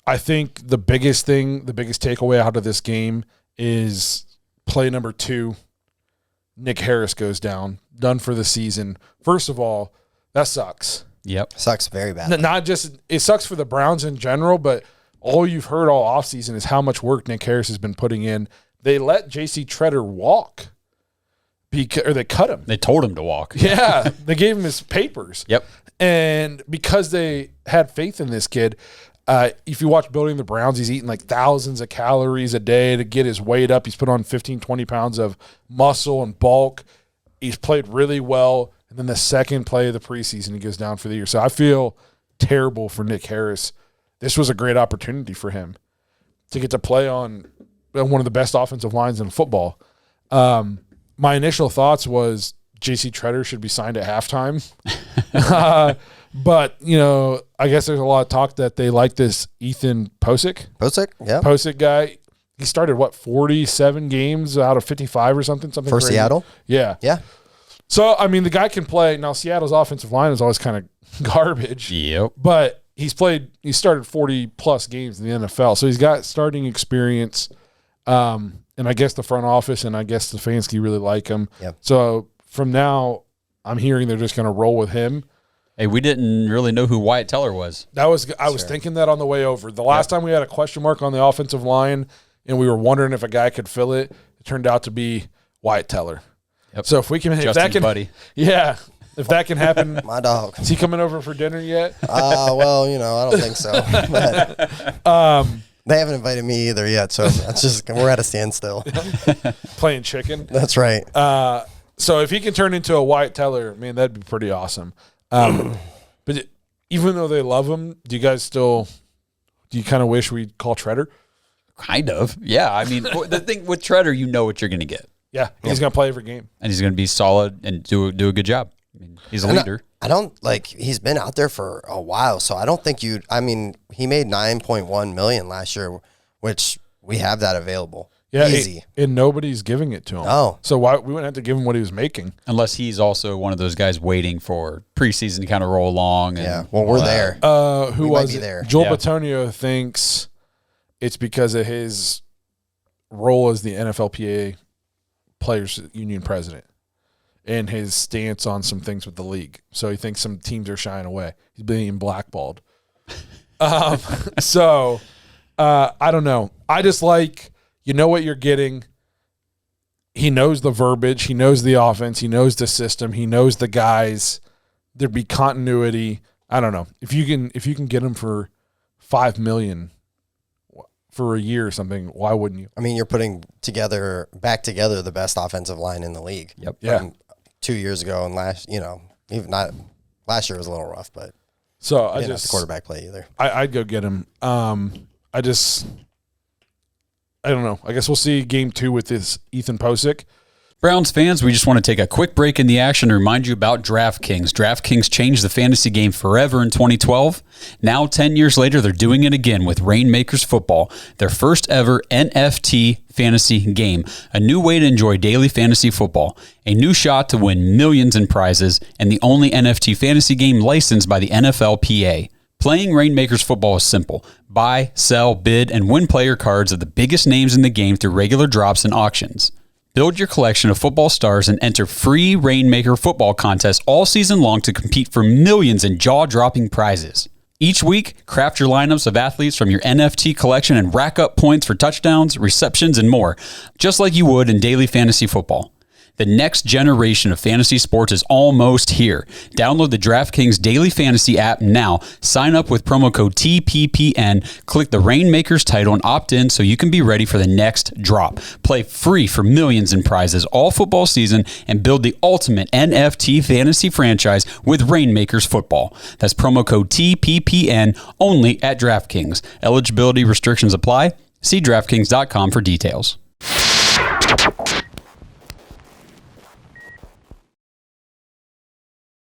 I think the biggest takeaway out of this game is play number 2. Nick Harris goes down, done for the season. First of all, that sucks. Yep. Sucks very bad. Not just – it sucks for the Browns in general, but all you've heard all offseason is how much work Nick Harris has been putting in. They let J.C. Treader walk or they cut him. They told him to walk. Yeah. They gave him his papers. Yep. And because they had faith in this kid – if you watch Building the Browns, he's eating like thousands of calories a day to get his weight up. He's put on 15, 20 pounds of muscle and bulk. He's played really well. And then the second play of the preseason, he goes down for the year. So I feel terrible for Nick Harris. This was a great opportunity for him to get to play on one of the best offensive lines in football. My initial thoughts was J.C. Treader should be signed at halftime. But, I guess there's a lot of talk that they like this Ethan Posick. Yeah. Posick guy. He started, 47 games out of 55 or something For crazy. Seattle? Yeah. Yeah. So, the guy can play. Now, Seattle's offensive line is always kind of garbage. Yep. But he started 40-plus games in the NFL. So, he's got starting experience. And I guess the front office and I guess Stefanski really like him. Yep. So, from now, I'm hearing they're just going to roll with him. Hey, we didn't really know who Wyatt Teller was. I was thinking that on the way over. The last time we had a question mark on the offensive line and we were wondering if a guy could fill it, it turned out to be Wyatt Teller. Yep. So if we can, buddy. Yeah, if that can happen, my dog. Is he coming over for dinner yet? Well, I don't think so. But, they haven't invited me either yet, so we're at a standstill. Playing chicken. That's right. So if he can turn into a Wyatt Teller, man, that'd be pretty awesome. But even though they love him, do you kind of wish we'd call Treader? Kind of. Yeah. The thing with Treader, you know what you're going to get. Yeah. He's going to play every game. And he's going to be solid and do a good job. He's a leader. I don't he's been out there for a while, so I don't think he made $9.1 million last year, which we have that available. Yeah, easy. And nobody's giving it to him. Oh. So why we wouldn't have to give him what he was making. Unless he's also one of those guys waiting for preseason to kind of roll along. And, yeah, well, we're there. Who was it? There. Joel Bitonio thinks it's because of his role as the NFLPA Players Union president and his stance on some things with the league. So he thinks some teams are shying away. He's being blackballed. So I don't know. I just you know what you're getting. He knows the verbiage. He knows the offense. He knows the system. He knows the guys. There'd be continuity. I don't know. If you can get him for $5 million for a year or something, why wouldn't you? You're putting back together the best offensive line in the league. Yep. Yeah. 2 years ago and last year was a little rough, but so didn't have the quarterback play either. I'd go get him. I don't know. I guess we'll see game 2 with this Ethan Posick. Browns fans, we just want to take a quick break in the action to remind you about DraftKings. DraftKings changed the fantasy game forever in 2012. Now, 10 years later, they're doing it again with Rainmakers Football, their first ever NFT fantasy game. A new way to enjoy daily fantasy football. A new shot to win millions in prizes, and the only NFT fantasy game licensed by the NFLPA. Playing Rainmakers Football is simple. Buy, sell, bid, and win player cards of the biggest names in the game through regular drops and auctions. Build your collection of football stars and enter free Rainmaker Football contests all season long to compete for millions in jaw-dropping prizes. Each week, craft your lineups of athletes from your NFT collection and rack up points for touchdowns, receptions, and more, just like you would in daily fantasy football. The next generation of fantasy sports is almost here. Download the DraftKings Daily Fantasy app now. Sign up with promo code TPPN. Click the Rainmakers title and opt in so you can be ready for the next drop. Play free for millions in prizes all football season and build the ultimate NFT fantasy franchise with Rainmakers Football. That's promo code TPPN only at DraftKings. Eligibility restrictions apply. See DraftKings.com for details.